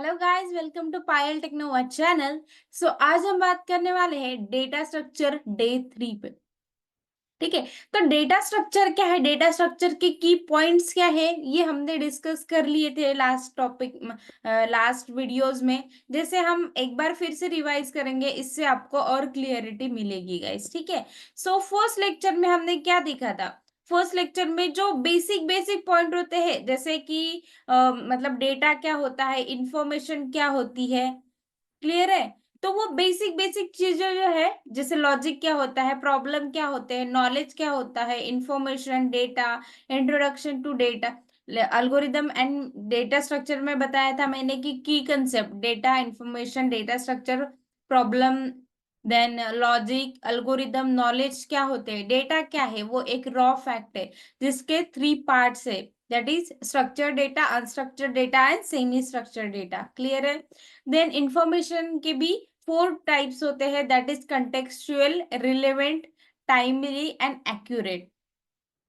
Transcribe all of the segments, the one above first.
Hello guys, welcome to Payal Technova channel. आज हम बात करने वाले हैं डेटा स्ट्रक्चर डे 3 पे। ठीक है। तो डेटा स्ट्रक्चर क्या है, डेटा स्ट्रक्चर के की पॉइंट्स क्या है, ये हमने डिस्कस कर लिए थे लास्ट टॉपिक, लास्ट वीडियोस में। जैसे हम एक बार फिर से रिवाइज करेंगे, इससे आपको और क्लियरिटी मिलेगी गाइस। ठीक है। फर्स्ट लेक्चर में हमने क्या देखा था? फर्स्ट लेक्चर में जो बेसिक बेसिक पॉइंट होते हैं, जैसे कि मतलब डेटा क्या होता है, इंफॉर्मेशन क्या होती है, क्लियर है। तो वो बेसिक बेसिक चीजें जो है, जैसे लॉजिक क्या होता है, प्रॉब्लम क्या होते हैं, नॉलेज क्या होता है, information, data, introduction to data, algorithm and data structure में बताया था मैंने कि की concept data, information, data structure, problem, then logic, algorithm, knowledge क्या होते हैं। डेटा क्या है? वो एक रॉ फैक्ट है जिसके 3 पार्ट्स है, that is structure data, unstructured data and semi structured data. Clear है। देन इंफॉर्मेशन के भी 4 टाइप्स होते हैं, that is contextual, relevant, timely and accurate.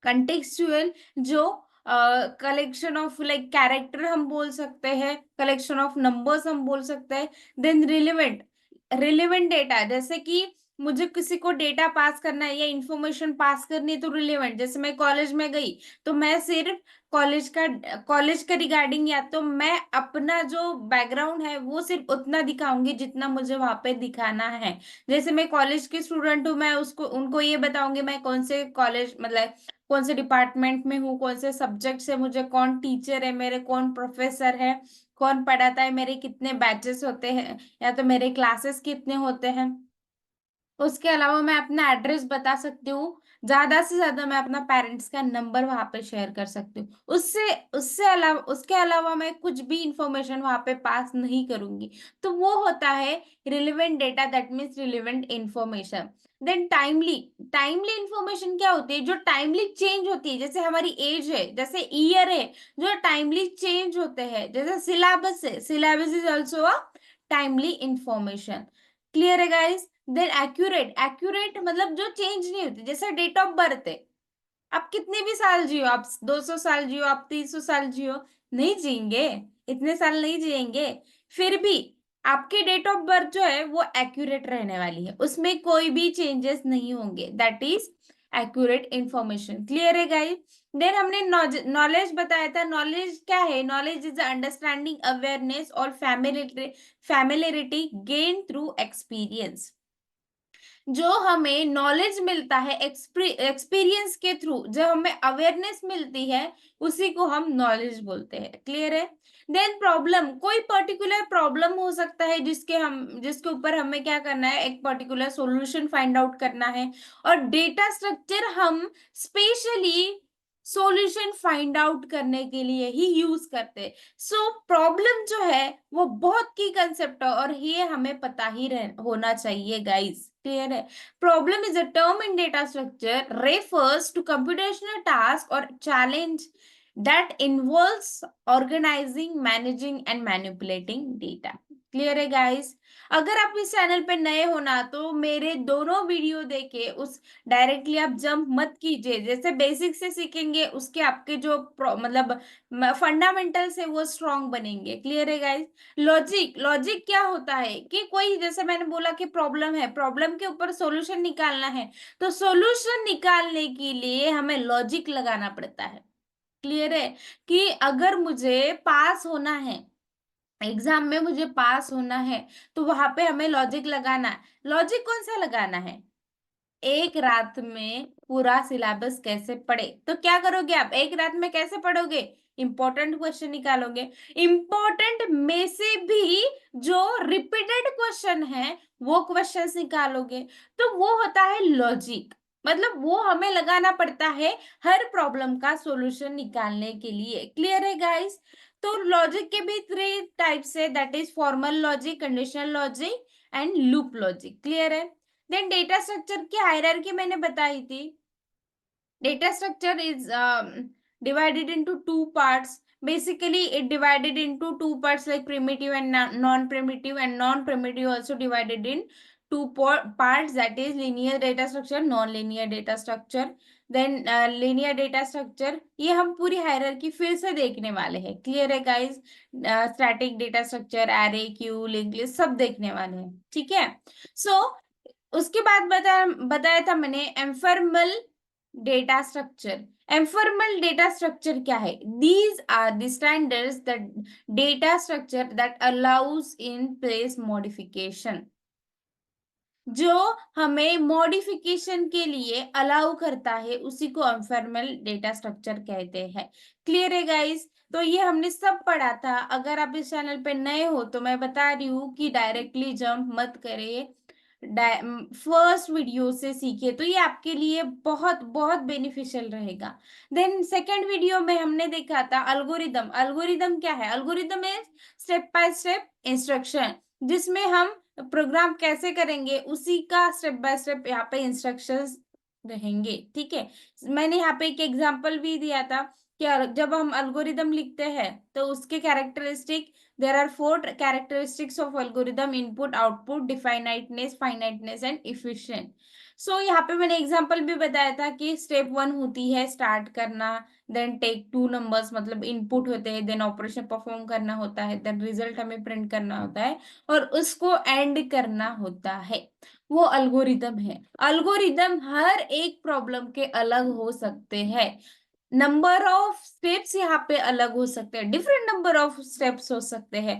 Contextual जो कलेक्शन ऑफ लाइक कैरेक्टर हम बोल सकते हैं, कलेक्शन ऑफ नंबर्स हम बोल सकते हैं। देन रिलेवेंट, रिलेवेंट डेटा, जैसे कि मुझे किसी को डेटा पास करना है या इंफॉर्मेशन पास करनी है तो रिलेवेंट। जैसे मैं कॉलेज में गई तो मैं सिर्फ कॉलेज का रिगार्डिंग, या तो मैं अपना जो बैकग्राउंड है वो सिर्फ उतना दिखाऊंगी जितना मुझे वहां पे दिखाना है। जैसे मैं कॉलेज की स्टूडेंट हूँ, मैं उसको उनको ये बताऊंगी मैं कौन से कॉलेज मतलब कौन से डिपार्टमेंट में हूँ, कौन से सब्जेक्ट से, मुझे कौन टीचर है, मेरे कौन प्रोफेसर है, कौन पढ़ाता है, मेरे कितने बैचेस होते हैं, या तो मेरे क्लासेस कितने होते हैं। उसके अलावा मैं अपना एड्रेस बता सकती हूँ, ज्यादा से ज्यादा मैं अपना पेरेंट्स का नंबर वहां पे शेयर कर सकती हूँ। उसके अलावा मैं कुछ भी इंफॉर्मेशन वहां पे पास नहीं करूंगी। तो वो होता है relevant data, that means relevant information. Then timely, timely information क्या होती है? जो टाइमली चेंज होती है, जैसे हमारी एज है, जैसे ईयर है, जो टाइमली चेंज होते हैं। जैसे सिलेबस है, syllabus is also a timely information. Clear है गाइस। देन एक्यूरेट, एक्यूरेट मतलब जो चेंज नहीं होती, जैसे डेट ऑफ बर्थ है। आप कितने भी साल जियो, आप 200 साल जियो, आप 300 साल जियो, नहीं जिएंगे, इतने साल नहीं जिएंगे। फिर भी आपके डेट ऑफ बर्थ जो है वो एक्यूरेट रहने वाली है, उसमें कोई भी चेंजेस नहीं होंगे, that is accurate information. Clear है गाइस। देन हमने नॉलेज बताया था। नॉलेज क्या है? नॉलेज इज अंडरस्टैंडिंग, अवेयरनेस और फैमिलियरिटी गेन थ्रू एक्सपीरियंस। जो हमें नॉलेज मिलता है एक्सपीरियंस के थ्रू, जो हमें अवेयरनेस मिलती है, उसी को हम नॉलेज बोलते हैं। क्लियर है। देन प्रॉब्लम, कोई पर्टिकुलर प्रॉब्लम हो सकता है जिसके ऊपर हमें क्या करना है, एक पर्टिकुलर सॉल्यूशन फाइंड आउट करना है। और डेटा स्ट्रक्चर हम स्पेशली सॉल्यूशन फाइंड आउट करने के लिए ही यूज करते हैं। प्रॉब्लम जो है वो बहुत की कंसेप्ट है, और ये हमें पता ही होना चाहिए गाइस। क्लियर है। Problem is a term in data structure refers to computational task और challenge that involves organising, managing and manipulating data. Clear है गाइस। अगर आप इस चैनल पे नए हो ना, तो मेरे दोनों वीडियो देखे उस डायरेक्टली आप जंप मत कीजिए। जैसे बेसिक से सीखेंगे, उसके आपके जो मतलब फंडामेंटल्स है वो स्ट्रांग बनेंगे। क्लियर है गाइस। लॉजिक, लॉजिक क्या होता है कि कोई, जैसे मैंने बोला कि प्रॉब्लम है, प्रॉब्लम के ऊपर सॉल्यूशन निकालना है, तो सॉल्यूशन निकालने के लिए हमें लॉजिक लगाना पड़ता है। क्लियर है। कि अगर मुझे पास होना है, एग्जाम में मुझे पास होना है, तो वहां पे हमें लॉजिक लगाना है। लॉजिक कौन सा लगाना है? एक रात में पूरा सिलेबस कैसे पढ़े? तो क्या करोगे आप एक रात में, कैसे पढ़ोगे? इंपॉर्टेंट क्वेश्चन निकालोगे, इंपॉर्टेंट में से भी जो रिपीटेड क्वेश्चन है वो क्वेश्चंस निकालोगे। तो वो होता है लॉजिक, मतलब वो हमें लगाना पड़ता है हर प्रॉब्लम का सॉल्यूशन निकालने के लिए। क्लियर है गाइस। तो लॉजिक के भी 3 टाइप्स है, that is formal logic, conditional logic and loop logic. Clear है। देन डेटा स्ट्रक्चर की हायरार्की मैंने बताई थी। Data structure is divided into 2 parts. Basically, it divided into 2 parts like primitive and non-primitive, and non-primitive also divided in 2 parts, that is linear data structure, non-linear data structure. Then linear data structure, ये हम पूरी hierarchy फिर से देखने वाले हैं। Clear है guys? Static data structure, array, Q, link list सब देखने वाले हैं। ठीक है। सो उसके बाद बताया था मैंने informal data structure. Informal data structure क्या है? These are the standards that data structure that allows in place modification, जो हमें मॉडिफिकेशन के लिए अलाउ करता है, उसी को इनफॉर्मल डेटा स्ट्रक्चर कहते हैं। क्लियर है गाइस? तो ये हमने सब पढ़ा था। अगर आप इस चैनल पे नए हो तो मैं बता रही हूँ कि डायरेक्टली जंप मत करिए, फर्स्ट वीडियो से सीखिए, तो ये आपके लिए बहुत बहुत बेनिफिशियल रहेगा। देन सेकेंड वीडियो में हमने देखा था अल्गोरिदम। अल्गोरिदम क्या है? Algorithm is step by step instruction, जिसमें हम प्रोग्राम कैसे करेंगे उसी का स्टेप बाय स्टेप यहाँ पे इंस्ट्रक्शंस रहेंगे। ठीक है। मैंने यहाँ पे एक एग्जांपल भी दिया था कि जब हम अल्गोरिदम लिखते हैं तो उसके characteristic, there are 4 characteristics of algorithm: input, output, definiteness, finiteness and efficient. So यहाँ पे मैंने एग्जांपल भी बताया था कि स्टेप 1 होती है स्टार्ट करना, देन टेक 2 नंबर्स मतलब इनपुट होते हैं, देन ऑपरेशन परफॉर्म करना होता है, देन रिजल्ट हमें प्रिंट करना होता है और उसको एंड करना होता है। वो अल्गोरिदम है। अल्गोरिदम हर एक प्रॉब्लम के अलग हो सकते हैं। नंबर ऑफ स्टेप्स यहाँ पे अलग हो सकते हैं, डिफरेंट नंबर ऑफ स्टेप्स हो सकते हैं।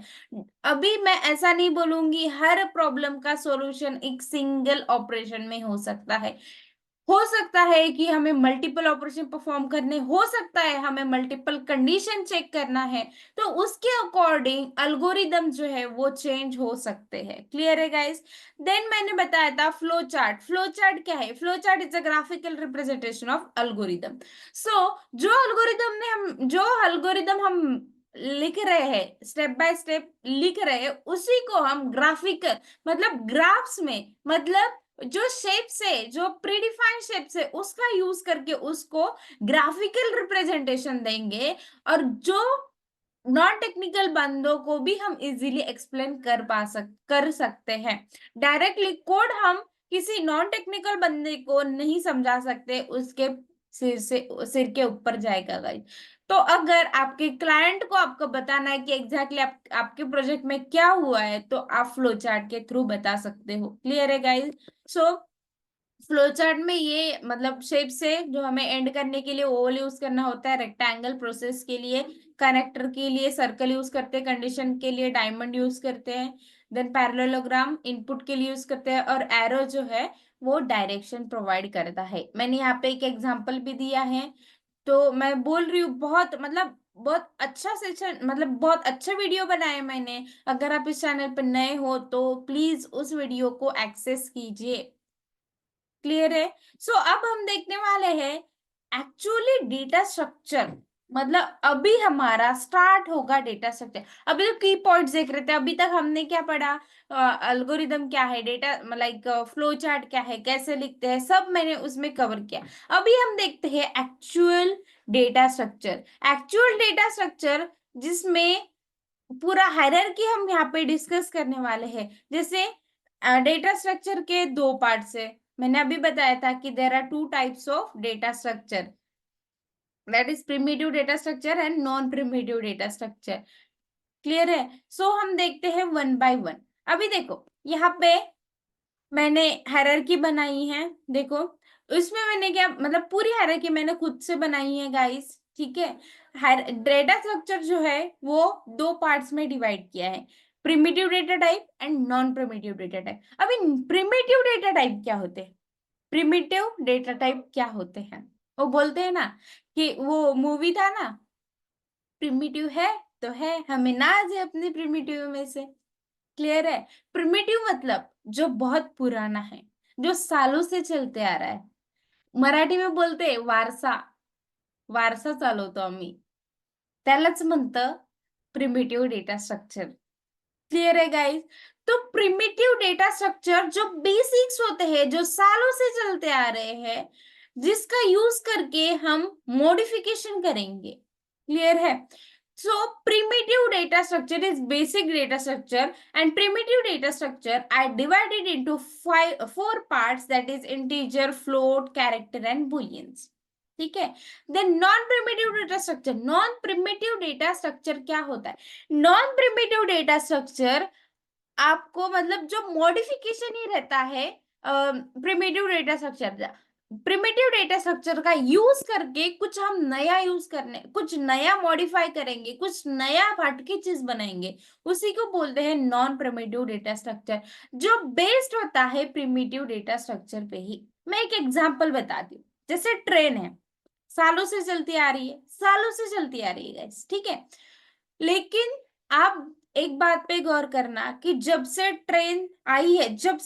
अभी मैं ऐसा नहीं बोलूंगी हर प्रॉब्लम का सॉल्यूशन एक सिंगल ऑपरेशन में हो सकता है कि हमें मल्टीपल ऑपरेशन परफॉर्म करने, हो सकता है हमें मल्टीपल कंडीशन चेक करना है, तो उसके अकॉर्डिंग अल्गोरिदम जो है वो चेंज हो सकते हैं। क्लियर है गाइस? देन मैंने बताया था फ्लो चार्ट। फ्लो चार्ट क्या है? Flow chart is a graphical representation of algorithm. So जो अल्गोरिदम हम लिख रहे हैं, स्टेप बाय स्टेप लिख रहे हैं, उसी को हम ग्राफिकल मतलब ग्राफ्स में, मतलब जो शेप्स है, जो प्रीडिफाइंड शेप्स है, उसका यूज करके उसको ग्राफिकल रिप्रेजेंटेशन देंगे, और जो नॉन टेक्निकल बंदों को भी हम इजीली एक्सप्लेन कर सकते हैं। डायरेक्टली कोड हम किसी नॉन टेक्निकल बंदे को नहीं समझा सकते, उसके सिर के ऊपर जाएगा गाइस। तो अगर आपके क्लाइंट को आपको बताना है कि एग्जैक्टली आपके प्रोजेक्ट में क्या हुआ है, तो आप फ्लो चार्ट के थ्रू बता सकते हो। क्लियर है गाइस? सो फ्लो चार्ट में ये मतलब शेप से जो हमें एंड करने के लिए ओवल यूज करना होता है, रेक्टेंगल प्रोसेस के लिए, कनेक्टर के लिए सर्कल यूज करते हैं, कंडीशन के लिए डायमंड यूज करते हैं, देन पैरेललोग्राम इनपुट के लिए यूज करते हैं, और एरो जो है वो डायरेक्शन प्रोवाइड करता है। मैंने यहाँ पे एक एग्जांपल भी दिया है। तो मैं बोल रही हूँ बहुत मतलब बहुत अच्छा सेशन, मतलब बहुत अच्छा वीडियो बनाया है मैंने। अगर आप इस चैनल पर नए हो तो प्लीज उस वीडियो को एक्सेस कीजिए। क्लियर है? सो अब हम देखने वाले हैं एक्चुअली डेटा स्ट्रक्चर, मतलब अभी हमारा स्टार्ट होगा डेटा स्ट्रक्चर। अभी तो की पॉइंट्स देख रहे थे, अभी तक हमने क्या पढ़ा? अल्गोरिदम क्या है, डेटा लाइक फ्लो चार्ट क्या है, कैसे लिखते हैं, सब मैंने उसमें कवर किया। अभी हम देखते हैं actual data structure. Actual data structure जिसमें पूरा हायरार्की हम यहाँ पे डिस्कस करने वाले हैं। जैसे डेटा स्ट्रक्चर के 2 पार्ट्स है। मैंने अभी बताया था कि there are 2 types of data structure, that is primitive data structure and non primitive data structure. Clear है? सो हम देखते हैं वन बाय वन। अभी देखो यहाँ पे मैंने हायरार्की बनाई है। देखो इसमें मैंने क्या मतलब पूरी हायरार्की मैंने खुद से बनाई है गाइस। ठीक है। डेटा स्ट्रक्चर जो है वो 2 पार्ट्स में डिवाइड किया है, primitive data type and non primitive data type. अभी प्रिमिटिव डेटा टाइप क्या होते हैं? प्रिमिटिव डेटा टाइप क्या होते हैं? वो बोलते हैं ना कि वो मूवी था ना, प्रिमिटिव है तो है, हमें नाज है अपने प्रिमिटिव में से। क्लियर है? प्रिमिटिव मतलब जो बहुत पुराना है, जो सालों से चलते आ रहा है। मराठी में बोलते वारसा, वारसा चालवतो आम्ही, त्यालाच म्हणतं प्रिमिटिव्ह डेटा स्ट्रक्चर। क्लियर है गाइस? तो प्रिमिटिव डेटा स्ट्रक्चर जो बेसिक्स होते हैं, जो सालों से चलते आ रहे हैं, जिसका यूज करके हम मॉडिफिकेशन करेंगे। क्लियर है? So primitive data structure is basic data structure, and primitive data structure are divided into 4 parts, that is integer, float, character and booleans. ठीक है। Then non primitive data structure, non primitive data structure क्या होता है? Non primitive data structure आपको मतलब जो modification ही रहता है primitive data structure, primitive data structure का यूज करके कुछ हम नया यूज करने, कुछ नया मॉडिफाई करेंगे, कुछ नया हटके चीज बनाएंगे, उसी को बोलते हैं नॉन प्रिमिटिव डेटा स्ट्रक्चर, जो बेस्ड होता है प्रिमिटिव डेटा स्ट्रक्चर पे ही। मैं एक एग्जांपल बताती हूँ। जैसे ट्रेन है, सालों से चलती आ रही है, सालों से चलती आ रही है गाइस, ठीक है। लेकिन आप एक बात पे गौर करना कि जब से ट्रेन आई है, जब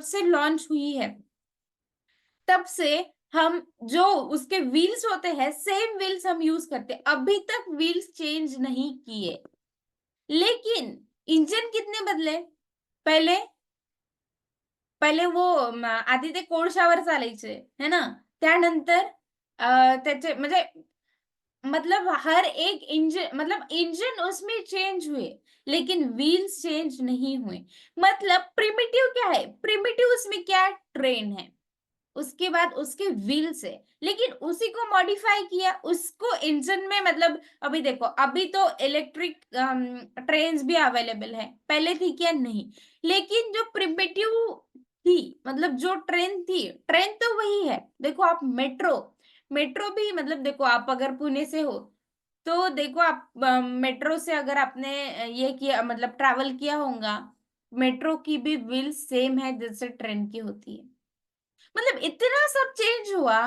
से लॉन्च हुई है, तब से हम जो उसके व्हील्स होते हैं सेम व्हील्स हम यूज करते हैं, अभी तक व्हील्स चेंज नहीं किए। लेकिन इंजन कितने बदले? पहले पहिले वो आधी ते कोळशावर चालायचे है ना, त्यानंतर त्याचे म्हणजे मतलब हर एक इंजन, मतलब इंजन उसमें चेंज हुए, लेकिन व्हील्स चेंज नहीं हुए। मतलब प्रिमिटिव क्या है? प्रिमिटिव उसमें क्या है? ट्रेन है, उसके बाद उसके व्हील्स है, लेकिन उसी को मॉडिफाई किया, उसको इंजन में मतलब अभी देखो, अभी तो इलेक्ट्रिक ट्रेन्स भी अवेलेबल है, पहले थी क्या? नहीं। लेकिन जो प्रिमिटिव थी, मतलब जो ट्रेन थी, ट्रेन तो वही है। देखो आप मेट्रो, मेट्रो भी मतलब देखो, आप अगर पुणे से हो तो देखो, आप मेट्रो से अगर आपने ये किया मतलब ट्रैवल किया होगा, मेट्रो की भी व्हील सेम है जैसे ट्रेन की होती है। मतलब इतना सब चेंज हुआ,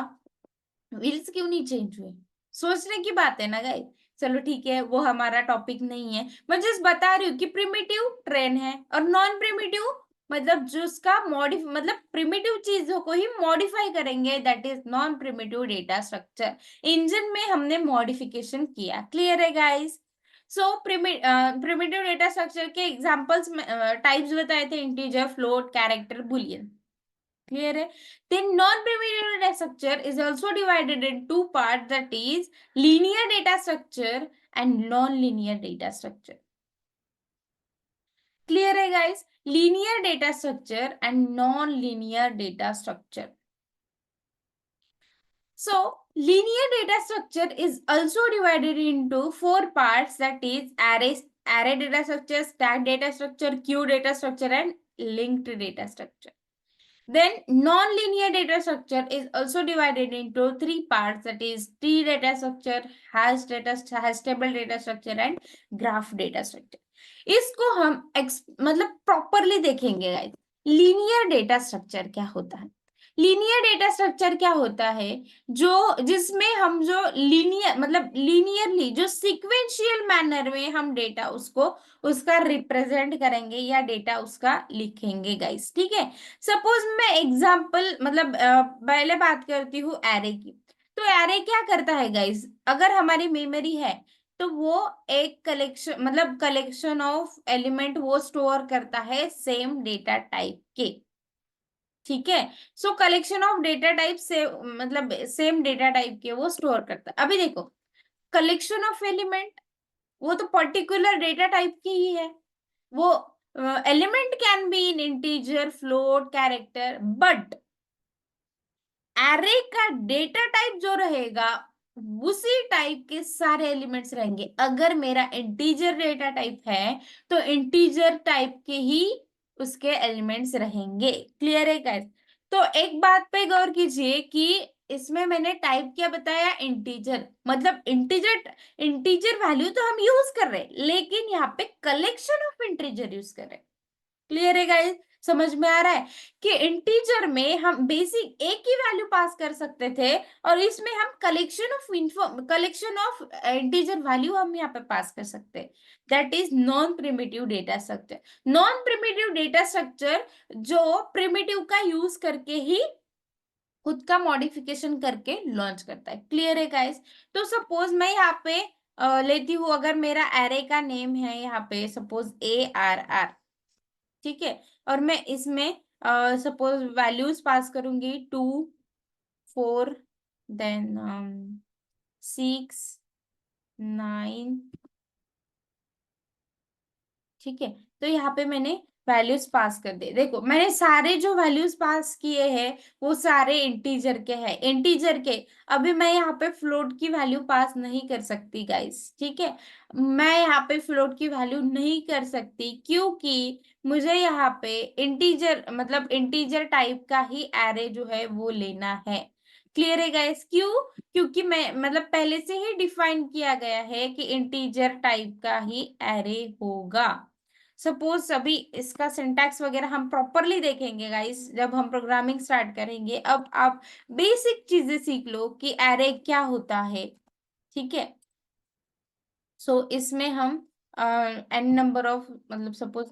व्हील्स क्यों नहीं चेंज हुए? सोचने की बात है ना गाइस। चलो ठीक है, वो हमारा टॉपिक नहीं है, मैं जस्ट बता रही हूँ कि प्रिमिटिव ट्रेन है, और नॉन प्रिमिटिव मतलब जो उसका मॉडिफ मतलब प्रिमिटिव चीजों को ही मॉडिफाई करेंगे, that is non primitive data structure. Engine में हमने मॉडिफिकेशन किया। क्लियर है गाइस? सो प्रिमिटिव डेटा स्ट्रक्चर के एग्जांपल्स में टाइप्स बताए थे, integer, float, character, Boolean. Clear है? Then non-primitive data structure is also divided in two parts, that is linear data structure and non-linear data structure. Clear है guys? Linear data structure and non-linear data structure. So linear data structure is also divided into four parts, that is array data structure, stack data structure, queue data structure, and linked data structure. Then non-linear data structure is also divided into three parts, that is tree data structure, hash table data structure, and graph data structure. इसको हम मतलब properly देखेंगे guys. Linear data structure क्या होता है? Linear data structure क्या होता है? जो जिसमें हम जो लीनियर मतलब लीनियरली जो सीक्वेंशियल मैनर में हम डेटा उसको उसका रिप्रेजेंट करेंगे या डेटा उसका लिखेंगे गाइस, ठीक है। सपोज मैं एग्जांपल मतलब पहले बात करती हूँ एरे की। तो एरे क्या करता है गाइस? अगर हमारी मेमोरी है तो वो एक कलेक्शन मतलब कलेक्शन ऑफ एलिमेंट वो स्टोर करता है सेम डेटा टाइप के, ठीक है। सो कलेक्शन ऑफ डेटा टाइप से मतलब सेम डेटा टाइप के वो स्टोर करता है। अभी देखो, कलेक्शन ऑफ एलिमेंट वो तो पर्टिकुलर डेटा टाइप की ही है। वो element can be in integer, float, character, but array का डेटा टाइप जो रहेगा उसी टाइप के सारे एलिमेंट्स रहेंगे। अगर मेरा इंटीजर डेटा टाइप है तो इंटीजर टाइप के ही उसके एलिमेंट्स रहेंगे। क्लियर है गाइस? तो एक बात पे गौर कीजिए कि इसमें मैंने टाइप क्या बताया? इंटीजर। मतलब इंटीजर इंटीजर वैल्यू तो हम यूज कर रहे हैं, लेकिन यहाँ पे कलेक्शन ऑफ इंटीजर यूज कर रहे हैं। क्लियर है गाइस? समझ में आ रहा है कि इंटीजर में हम बेसिक एक ही वैल्यू पास कर सकते थे, और इसमें हम कलेक्शन ऑफ इंटीजर वैल्यू हम यहाँ पे पास कर सकते हैं। That is non primitive data structure. Non primitive data structure जो प्रिमिटिव का यूज करके ही खुद का मॉडिफिकेशन करके लॉन्च करता है। क्लियर है गाइस? तो सपोज मैं यहाँ पे लेती हूँ, अगर मेरा एरे का नेम है यहाँ पे सपोज ARR, ठीक है, और मैं इसमें सपोज वैल्यूज पास करूंगी 2, 4, देन 6, 9, ठीक है। तो यहाँ पे मैंने वैल्यूज पास कर दे। देखो मैंने सारे जो वैल्यूज पास किए हैं वो सारे इंटीजर के हैं, इंटीजर के। अभी मैं यहाँ पे फ्लोट की वैल्यू पास नहीं कर सकती गाइस, ठीक है। मैं यहाँ पे फ्लोट की वैल्यू नहीं कर सकती क्योंकि मुझे यहाँ पे इंटीजर मतलब इंटीजर टाइप का ही एरे जो है वो लेना है। क्लियर है गाइस? क्यों? क्योंकि मैं मतलब पहले से ही डिफाइन किया गया है कि इंटीजर टाइप का ही एरे होगा। सपोज अभी इसका सिंटैक्स वगैरह हम प्रॉपरली देखेंगे गाइस जब हम प्रोग्रामिंग स्टार्ट करेंगे। अब आप बेसिक चीजें सीख लो कि एरे क्या होता है, ठीक है। सो इसमें हम एन नंबर ऑफ मतलब suppose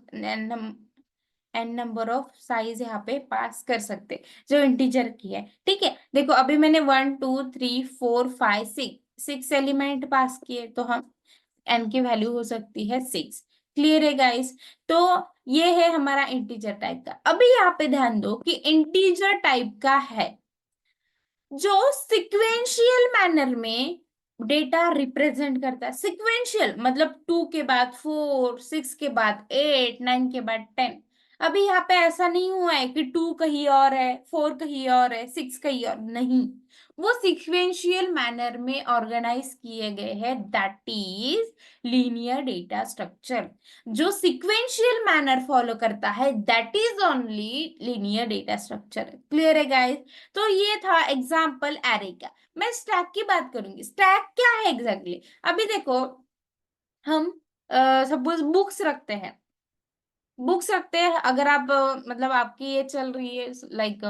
n number of size यहाँ पे पास कर सकते जो इंटीजर की है, ठीक है। देखो अभी मैंने 1 2 3 4 5 6 एलिमेंट पास किए तो हम एन की वैल्यू हो सकती है 6। क्लियर है गाइस? तो ये है हमारा इंटीजर टाइप का। अभी यहाँ पे ध्यान दो कि इंटीजर टाइप का है जो सिक्वेंशियल मैनर में डेटा रिप्रेजेंट करता है। सिक्वेंशियल मतलब 2 के बाद 4, 6 के बाद 8, 9 के बाद 10। अभी यहाँ पे ऐसा नहीं हुआ है कि 2 कहीं और है, 4 कहीं और है, 6 कहीं और नहीं। वो सिक्वेंशियल मैनर में ऑर्गेनाइज किए गए हैं, that is linear data structure. जो सिक्वेंशियल मैनर फॉलो करता है that is only linear data structure. Clear है गाइस? तो ये था एग्जाम्पल एरे का। मैं स्टैक की बात करूंगी। स्टैक क्या है एग्जैक्टली अभी देखो हम सपोज बुक्स रखते हैं, बुक्स रखते हैं। अगर आप मतलब आपकी ये चल रही है लाइक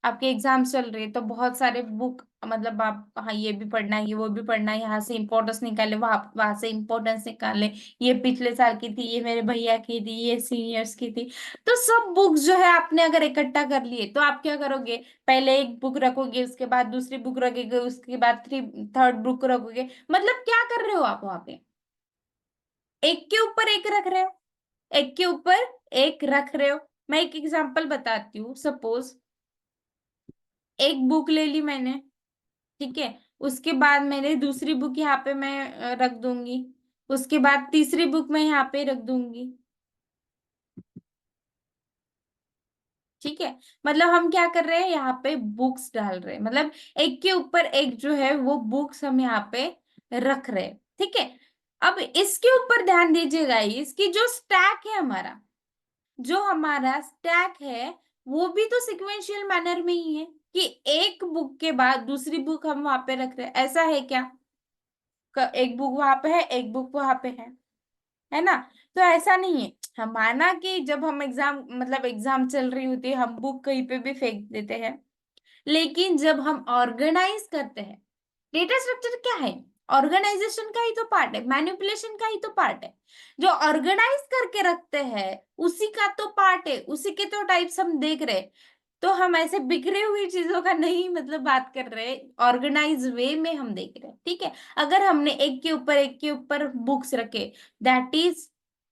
आपके एग्जाम्स चल रही है तो बहुत सारे बुक मतलब आप हाँ ये भी पढ़ना है, ये वो भी पढ़ना है, यहाँ से इंपॉर्टेंस निकाले, वहां वहां से इंपॉर्टेंस निकाले। ये पिछले साल की थी, ये मेरे भैया की थी, ये सीनियर्स की थी। तो सब बुक्स जो है आपने अगर इकट्ठा कर लिए तो आप क्या करोगे? पहले एक बुक रखोगे, उसके बाद दूसरी बुक रखोगे, उसके बाद थर्ड बुक रखोगे। मतलब क्या कर रहे हो आप वहां पे? एक के ऊपर एक रख रहे हो, एक के ऊपर एक रख रहे हो। मैं एक एग्जांपल बताती हूँ। सपोज एक बुक ले ली मैंने, ठीक है। उसके बाद मैंने दूसरी बुक यहाँ पे मैं रख दूंगी, उसके बाद तीसरी बुक मैं यहाँ पे रख दूंगी, ठीक है। मतलब हम क्या कर रहे हैं यहाँ पे बुक्स डाल रहे हैं, मतलब एक के ऊपर एक जो है वो बुक्स हम यहाँ पे रख रहे हैं, ठीक है। अब इसके ऊपर ध्यान दीजिएगा, इसकी जो स्टैक है हमारा, जो हमारा स्टैक है वो भी तो सिक्वेंशियल मैनर में ही है कि एक बुक के बाद दूसरी बुक हम वहां पे रख रहे हैं। ऐसा है क्या? एक बुक वहां पे है, एक बुक वहां पे है ना? तो ऐसा नहीं है। हम माना कि जब हम एग्जाम मतलब एग्जाम चल रही होती है हम बुक कहीं पे भी फेंक देते हैं, लेकिन जब हम ऑर्गेनाइज करते हैं, डेटा स्ट्रक्चर क्या है? ऑर्गेनाइजेशन का ही तो पार्ट है, मैनिपुलेशन का ही तो पार्ट है। जो ऑर्गेनाइज करके रखते हैं उसी का तो पार्ट है, उसी के तो टाइप्स हम देख रहे हैं। तो हम ऐसे बिखरे हुई चीजों का नहीं मतलब बात कर रहे, ऑर्गेनाइज वे में हम देख रहे हैं, ठीक है। अगर हमने एक के ऊपर बुक्स रखे दैट इज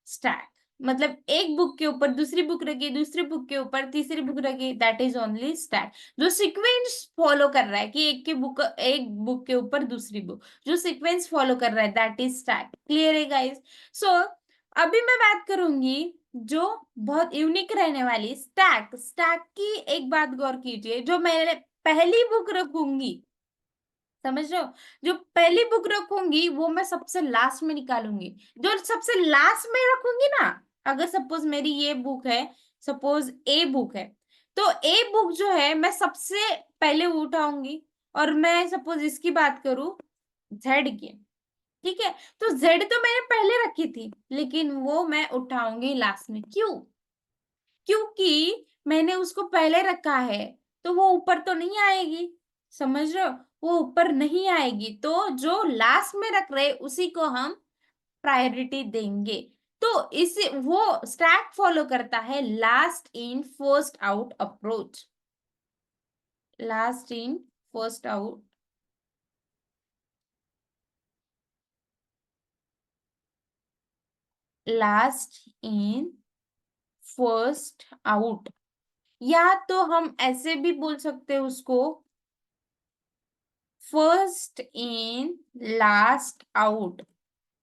स्टैक। मतलब एक बुक के ऊपर दूसरी बुक रखी, दूसरी बुक के ऊपर तीसरी बुक रखी, दैट इज ओनली स्टैक। जो सीक्वेंस फॉलो कर रहा है कि एक बुक के ऊपर दूसरी बुक, जो सीक्वेंस फॉलो कर रहा है दैट इज स्टैक। क्लियर है गाइस? सो अभी मैं बात करूंगी जो बहुत यूनिक रहने वाली स्टैक। स्टैक की एक बात गौर कीजिए, जो मैंने पहली बुक रखूंगी, समझ रहे हो? जो पहली बुक रखूंगी वो मैं सबसे लास्ट में निकालूंगी। जो सबसे लास्ट में रखूंगी ना, अगर सपोज मेरी ये बुक है, सपोज ए बुक है, तो ए बुक जो है मैं सबसे पहले उठाऊंगी। और मैं सपोज इसकी बात करूं जेड की, ठीक है। तो जेड तो मैंने पहले रखी थी लेकिन वो मैं उठाऊंगी लास्ट में। क्यों? क्योंकि मैंने उसको पहले रखा है तो वो ऊपर तो नहीं आएगी, समझ रहे हो? वो ऊपर नहीं आएगी तो जो लास्ट में रख रहे उसी को हम प्रायोरिटी देंगे। तो इसे वो स्टैक फॉलो करता है last in first out approach. Last in first out, last in first out, या तो हम ऐसे भी बोल सकते हैं उसको, फर्स्ट इन लास्ट आउट।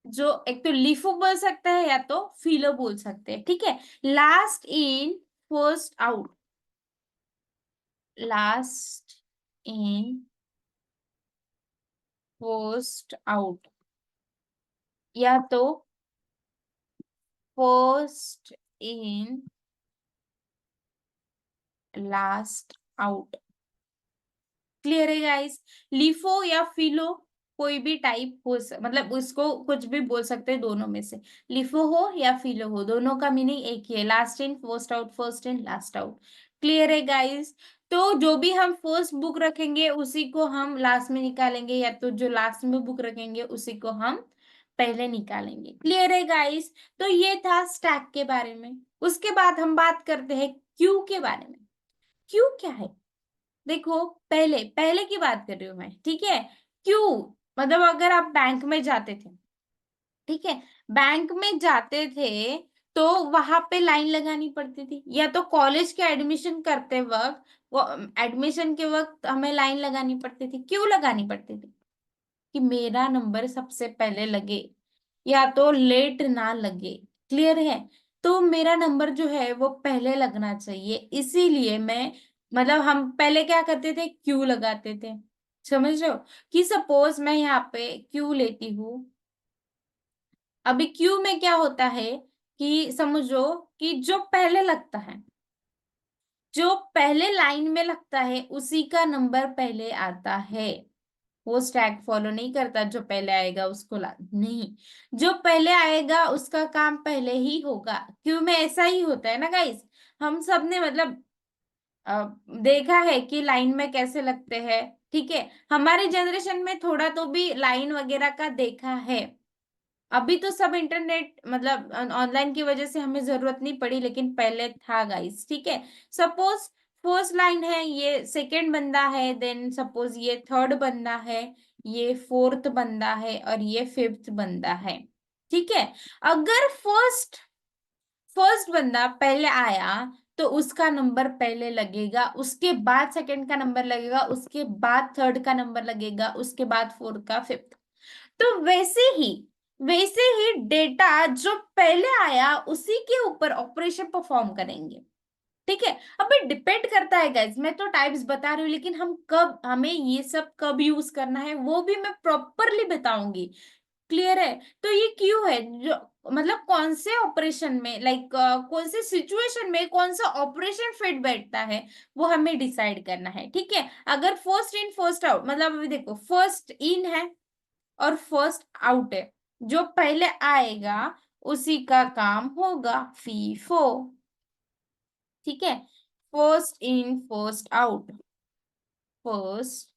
जो एक तो लिफो बोल सकते हैं या तो फिलो बोल सकते हैं, ठीक है। Last in first out, last in first out, या तो first in last out. Clear है गाइस। लिफो या फिलो कोई भी टाइप मतलब उसको कुछ भी बोल सकते हैं दोनों में से। लिफो हो या फिलो हो, दोनों का मीनिंग एक ही है, last in first out, first in last out. Clear है गाइस। तो जो भी हम फर्स्ट बुक रखेंगे उसी को हम लास्ट में निकालेंगे, या तो जो लास्ट में बुक रखेंगे उसी को हम पहले निकालेंगे। क्लियर है गाइस। तो ये था स्टैक के बारे में। उसके बाद हम बात करते हैं क्यू के बारे में। क्यू क्या है? देखो, पहले पहले की बात कर रही हूं मैं, ठीक है। क्यों? मतलब अगर आप बैंक में जाते थे, ठीक है, बैंक में जाते थे तो वहां पे लाइन लगानी पड़ती थी, या तो कॉलेज के एडमिशन करते वक्त, वो एडमिशन के वक्त हमें लाइन लगानी पड़ती थी। क्यों लगानी पड़ती थी? कि मेरा नंबर सबसे पहले लगे, या तो लेट ना लगे। क्लियर है। तो मेरा नंबर जो है वो पहले लगना चाहिए, इसीलिए मैं, मतलब हम पहले क्या करते थे, क्यू लगाते थे। समझ रहे हो? कि सपोज मैं यहाँ पे क्यू लेती हूँ। अभी क्यू में क्या होता है कि समझो कि जो पहले लगता है, जो पहले लाइन में लगता है उसी का नंबर पहले आता है। वो स्टैक फॉलो नहीं करता, जो पहले आएगा उसको ला नहीं, जो पहले आएगा उसका काम पहले ही होगा। क्यों में ऐसा ही होता है ना गाइस। हम सब ने मतलब अ, देखा है कि लाइन में कैसे लगते हैं, ठीक है। हमारी जनरेशन में थोड़ा तो भी लाइन वगैरह का देखा है। अभी तो सब इंटरनेट मतलब ऑनलाइन की वजह से हमें जरूरत नहीं पड़ी, लेकिन पहले था गाइस, ठीक है। सपोज फर्स्ट लाइन है, ये सेकंड बंदा है, देन सपोज ये थर्ड बंदा है, ये फोर्थ बंदा है, और ये फिफ्थ बंदा है, ठीक है। अगर फर्स्ट फर्स्ट बंदा पहले आया तो उसका नंबर पहले लगेगा, उसके बाद सेकंड का नंबर लगेगा, उसके बाद थर्ड का नंबर लगेगा, उसके बाद फोर्थ का, फिफ्थ। तो वैसे ही डेटा जो पहले आया उसी के ऊपर ऑपरेशन परफॉर्म करेंगे, ठीक है। अभी डिपेंड करता है गाइज, मैं तो टाइप्स बता रही हूँ, लेकिन हम कब, हमें ये सब कब यूज करना है वो भी मैं प्रॉपरली बताऊंगी। क्लियर है। तो ये क्यों है, जो मतलब कौन से ऑपरेशन में, लाइक कौन से सिचुएशन में कौन सा ऑपरेशन फिट बैठता है, वो हमें डिसाइड करना है, ठीक है। अगर फर्स्ट इन फर्स्ट आउट, मतलब अभी देखो फर्स्ट इन है और फर्स्ट आउट है, जो पहले आएगा उसी का काम होगा फीफो, ठीक है। First in first out, first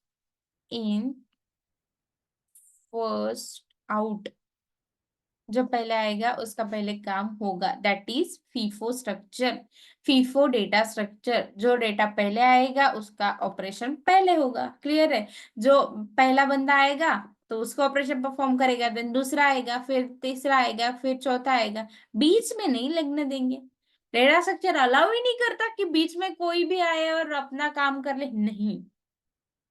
in first out, जो पहले आएगा उसका पहले काम होगा, that is FIFO structure. FIFO data structure, जो डेटा पहले आएगा उसका ऑपरेशन पहले होगा। क्लियर है। जो पहला बंदा आएगा तो उसको ऑपरेशन परफॉर्म करेगा, देन दूसरा आएगा, फिर तीसरा आएगा, फिर चौथा आएगा। बीच में नहीं लगने देंगे। डेटा स्ट्रक्चर अलाउ ही नहीं करता कि बीच में कोई भी आए और अपना काम कर ले, नहीं।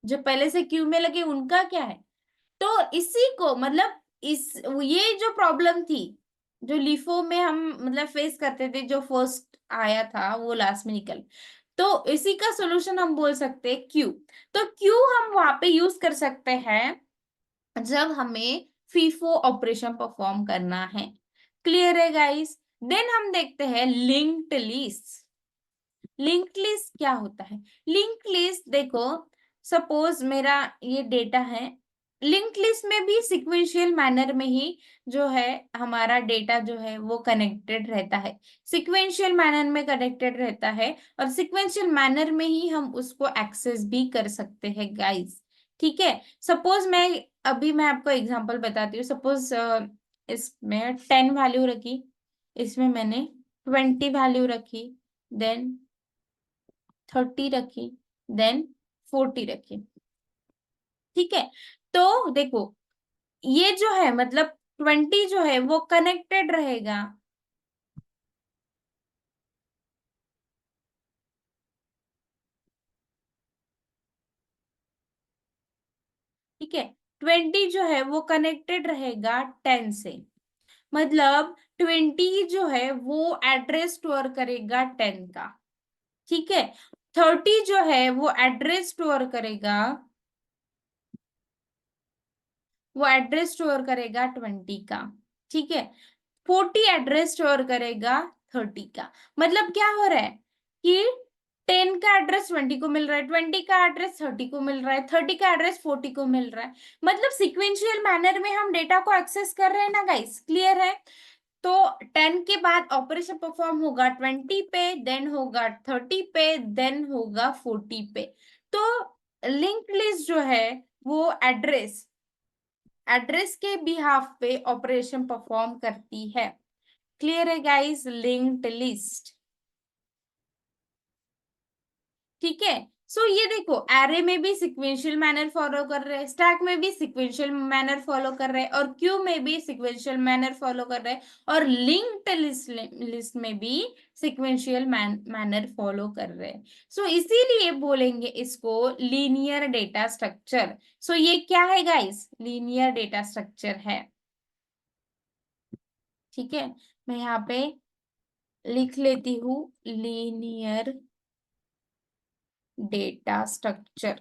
जो पहले से क्यू में लगे उनका क्या है। तो इसी को मतलब इस ये जो प्रॉब्लम थी, जो लिफो में हम मतलब फेस करते थे, जो फर्स्ट आया था वो लास्ट में निकल, तो इसी का सोल्यूशन हम बोल सकते हैं क्यू। तो क्यू हम वहां पे यूज कर सकते हैं जब हमें फीफो ऑपरेशन परफॉर्म करना है। क्लियर है गाइस। देन हम देखते हैं लिंक्ड लिस्ट। लिंक्ड लिस्ट क्या होता है? लिंक्ड लिस्ट देखो, सपोज मेरा ये डेटा है, लिंक्ड लिस्ट में भी सिक्वेंशियल मैनर में ही जो है हमारा डेटा जो है वो कनेक्टेड रहता है, सिक्वेंशियल मैनर में कनेक्टेड रहता है, और सिक्वेंशियल मैनर में ही हम उसको एक्सेस भी कर सकते हैं गाइस, ठीक है। सपोज मैं आपको एग्जांपल बताती हूँ। सपोज इसमें 10 वैल्यू रखी, इसमें मैंने 20 वैल्यू रखी, देन 30 रखी, देन 40 रखी, ठीक है। तो देखो, ये जो है मतलब 20 जो है वो कनेक्टेड रहेगा, ठीक है। 20 जो है वो कनेक्टेड रहेगा 10 से, मतलब 20 जो है वो एड्रेस स्टोर करेगा 10 का, ठीक है। 30 जो है वो एड्रेस स्टोर करेगा, वो एड्रेस स्टोर करेगा 20 का, ठीक है। 40 एड्रेस स्टोर करेगा 30 का। मतलब क्या हो रहा है कि 10 का एड्रेस 20 को मिल रहा है, 20 का एड्रेस 30 को मिल रहा है, 30 का एड्रेस 40 को मिल रहा है। मतलब सिक्वेंशियल मैनर में हम डेटा को एक्सेस कर रहे हैं ना गाइस, क्लियर है। तो 10 के बाद ऑपरेशन परफॉर्म होगा 20 पे, देन होगा 30 पे, देन होगा 40 पे। तो लिंक्ड लिस्ट जो है वो एड्रेस के बिहाफ पे ऑपरेशन परफॉर्म करती है। क्लियर है गाइस, लिंक्ड लिस्ट, ठीक है। सो ये देखो, एरे में भी सिक्वेंशियल मैनर फॉलो कर रहे हैं, स्टैक में भी सिक्वेंशियल मैनर फॉलो कर रहे हैं, और क्यू में भी सिक्वेंशियल मैनर फॉलो कर रहे हैं, और लिंक्ड लिस्ट में भी सिक्वेंशियल मैनर फॉलो कर रहे हैं। सो इसीलिए बोलेंगे इसको लीनियर डेटा स्ट्रक्चर। सो ये क्या है गाइस, लीनियर डेटा स्ट्रक्चर है, ठीक है। मैं यहाँ पे लिख लेती हूँ लीनियर डेटा स्ट्रक्चर,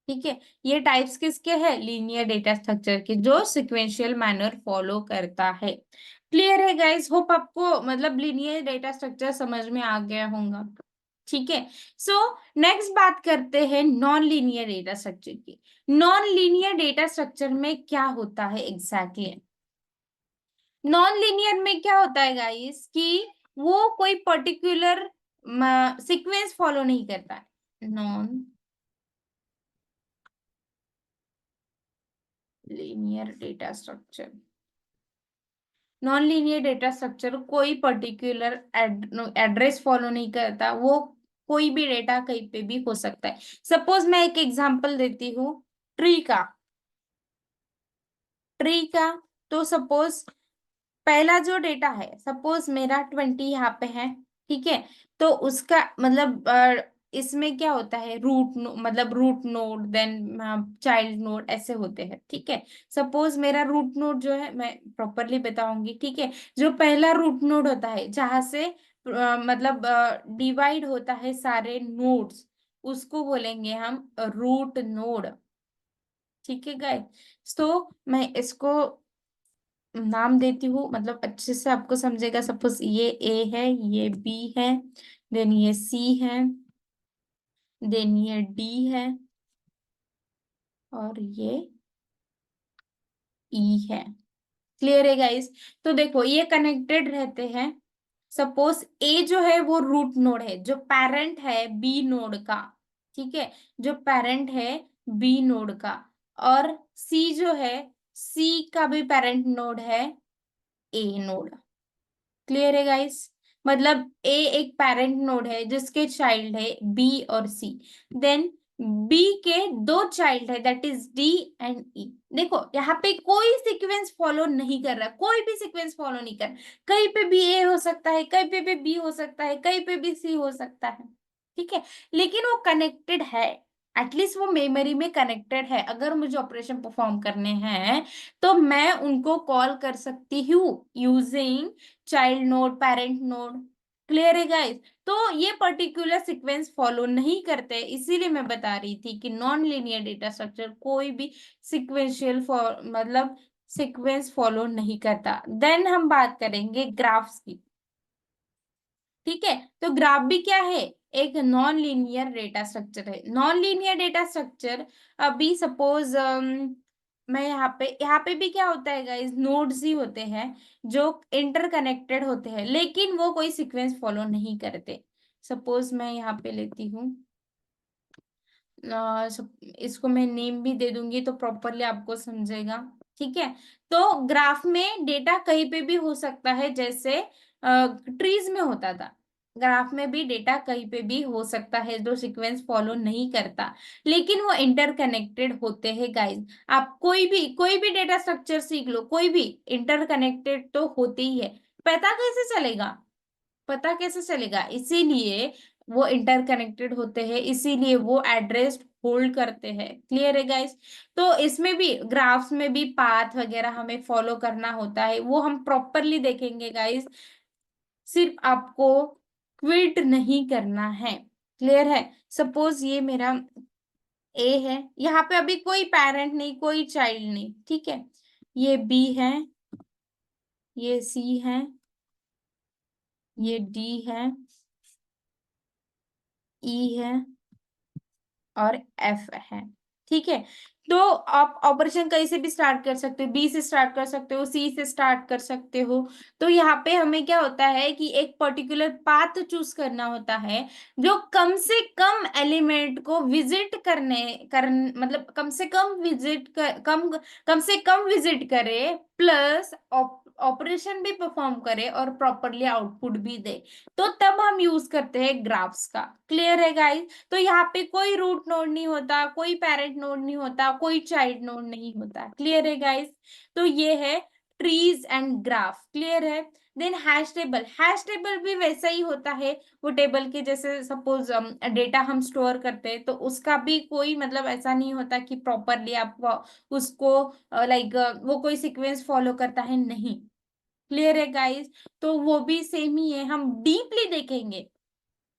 ठीक है। ये टाइप्स किसके हैं, लीनियर डेटा स्ट्रक्चर के, जो सिक्वेंशियल मैनर फॉलो करता है। क्लियर है गाइस, होप आपको मतलब लीनियर डेटा स्ट्रक्चर समझ में आ गया होगा, ठीक है। सो नेक्स्ट बात करते हैं नॉन लीनियर डेटा स्ट्रक्चर की। नॉन लीनियर डेटा स्ट्रक्चर में क्या होता है एग्जैक्टली, नॉन लीनियर में क्या होता है गाइस कि वो कोई पर्टिकुलर सीक्वेंस फॉलो नहीं करता है। Non linear data structure, non linear data structure कोई पर्टिकुलर एड्रेस फॉलो नहीं करता, वो कोई भी डेटा कहीं पे भी हो सकता है। सपोज मैं एक एग्जांपल देती हूँ ट्री का, ट्री का। तो सपोज पहला जो डेटा है, सपोज मेरा 20 यहाँ पे है, ठीक है। तो उसका मतलब इसमें क्या होता है, मतलब root node, then child node, ऐसे होते हैं, ठीक है। सपोज मेरा रूट नोड जो है, मैं प्रॉपरली बताऊंगी, ठीक है। जो पहला रूट नोड होता है जहां से मतलब डिवाइड होता है सारे नोड्स, उसको बोलेंगे हम रूट नोड, ठीक है गाइस। तो मैं इसको नाम देती हूँ, मतलब अच्छे से आपको समझेगा। सपोज ये ए है, ये बी है, देन ये सी है, देन ये डी है, और ये ई है। क्लियर है गाइस। तो देखो ये कनेक्टेड रहते हैं। सपोज ए जो है वो रूट नोड है, जो पेरेंट है बी नोड का, ठीक है, जो पेरेंट है बी नोड का। और सी जो है, सी का भी पेरेंट नोड है ए नोड। क्लियर है गाइस। मतलब ए एक पेरेंट नोड है जिसके चाइल्ड है बी और सी, देन बी के दो चाइल्ड है, दैट इज डी एंड ई। देखो यहाँ पे कोई सीक्वेंस फॉलो नहीं कर रहा, कोई भी सीक्वेंस फॉलो नहीं कर रहा। कहीं पे भी ए हो सकता है, कहीं पे भी बी हो सकता है, कहीं पे भी सी हो सकता है, ठीक है। लेकिन वो कनेक्टेड है, एटलीस्ट वो मेमोरी में कनेक्टेड है। अगर मुझे ऑपरेशन परफॉर्म करने हैं तो मैं उनको कॉल कर सकती हूँ using child node, parent node. Clear है गाइस। तो ये पर्टिकुलर सीक्वेंस फॉलो नहीं करते, इसीलिए मैं बता रही थी कि नॉन लीनियर डेटा स्ट्रक्चर कोई भी सिक्वेंशियल मतलब सीक्वेंस फॉलो नहीं करता। देन हम बात करेंगे ग्राफ्स की, ठीक है। तो ग्राफ भी क्या है, एक नॉन लीनियर डेटा स्ट्रक्चर है। नॉन लीनियर डेटा स्ट्रक्चर, अभी सपोज मैं यहाँ पे भी क्या होता है गाइस, नोड्स ही होते हैं जो इंटरकनेक्टेड होते हैं, लेकिन वो कोई सीक्वेंस फॉलो नहीं करते। सपोज मैं यहाँ पे लेती हूँ, इसको मैं नेम भी दे दूंगी तो प्रॉपरली आपको समझेगा, ठीक है। तो ग्राफ में डेटा कहीं पे भी हो सकता है, जैसे ट्रीज में होता था। ग्राफ में भी डेटा कहीं पे भी हो सकता है जो सीक्वेंस फॉलो नहीं करता, लेकिन वो इंटरकनेक्टेड होते हैं गाइस। आप कोई भी डेटा स्ट्रक्चर सीख लो, कोई भी इंटरकनेक्टेड तो होते ही है। पता कैसे चलेगा, पता कैसे चलेगा, इसीलिए वो इंटरकनेक्टेड होते हैं, इसीलिए वो एड्रेस होल्ड करते हैं। क्लियर है गाइस? तो इसमें भी ग्राफ्स में भी पाथ वगैरह हमें फॉलो करना होता है, वो हम प्रॉपरली देखेंगे गाइस। सिर्फ आपको क्विट नहीं करना है। क्लियर है? सपोज ये मेरा ए है, यहाँ पे अभी कोई पेरेंट नहीं, कोई चाइल्ड नहीं, ठीक है। ये बी है, ये सी है, ये डी है, ई है और एफ है। ठीक है। तो आप ऑपरेशन कहीं से भी स्टार्ट कर सकते हो, बी से स्टार्ट कर सकते हो, सी से स्टार्ट कर सकते हो। तो यहाँ पे हमें क्या होता है कि एक पर्टिकुलर पाथ चूज करना होता है जो कम से कम एलिमेंट को विजिट मतलब कम से कम विजिट कर कम से कम विजिट करे, प्लस ऑपरेशन भी परफॉर्म करे और प्रॉपरली आउटपुट भी दे। तो तब हम यूज करते हैं ग्राफ्स का। क्लियर है गाइस? तो यहाँ पे कोई रूट नोड नहीं होता, कोई पेरेंट नोड नहीं होता, कोई चाइल्ड नोड नहीं होता। क्लियर है गाइस? तो ये है ट्रीज एंड ग्राफ। क्लियर है? देन हैश टेबल भी वैसा ही होता है। वो टेबल के जैसे सपोज डेटा हम स्टोर करते हैं, तो उसका भी कोई मतलब ऐसा नहीं होता कि प्रॉपरली आप उसको लाइक वो कोई सीक्वेंस फॉलो करता है, नहीं। क्लियर है गाइस? तो वो भी सेम ही है, हम डीपली देखेंगे।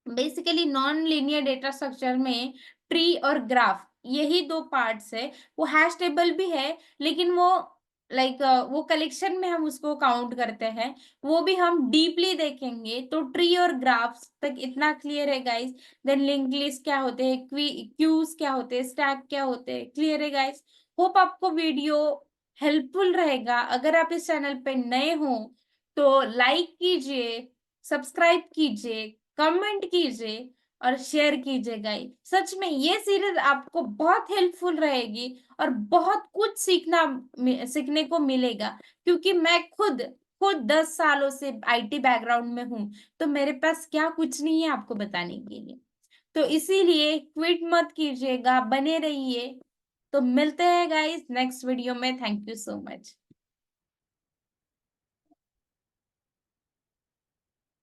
Basically non linear data structure में ट्री और ग्राफ यही दो पार्ट्स है। वो हैश टेबल भी है, लेकिन वो लाइक वो कलेक्शन में हम उसको काउंट करते हैं, वो भी हम डीपली देखेंगे। तो ट्री और ग्राफ्स तक इतना क्लियर है गाइस। देन लिंक लिस्ट क्या होते हैं, क्यूज क्या होते हैं, स्टैक क्या होते हैं। क्लियर है गाइस? होप आपको वीडियो हेल्पफुल रहेगा। अगर आप इस चैनल पे नए हो तो लाइक कीजिए, सब्सक्राइब कीजिए, कमेंट कीजिए और शेयर कीजिए गाइस। सच में ये सीरीज आपको बहुत हेल्पफुल रहेगी और बहुत कुछ सीखने को मिलेगा, क्योंकि मैं खुद 10 सालों से आईटी बैकग्राउंड में हूं। तो मेरे पास क्या कुछ नहीं है आपको बताने के लिए। तो इसीलिए क्विट मत कीजिएगा, बने रहिए। तो मिलते हैं गाइस नेक्स्ट वीडियो में। Thank you so much.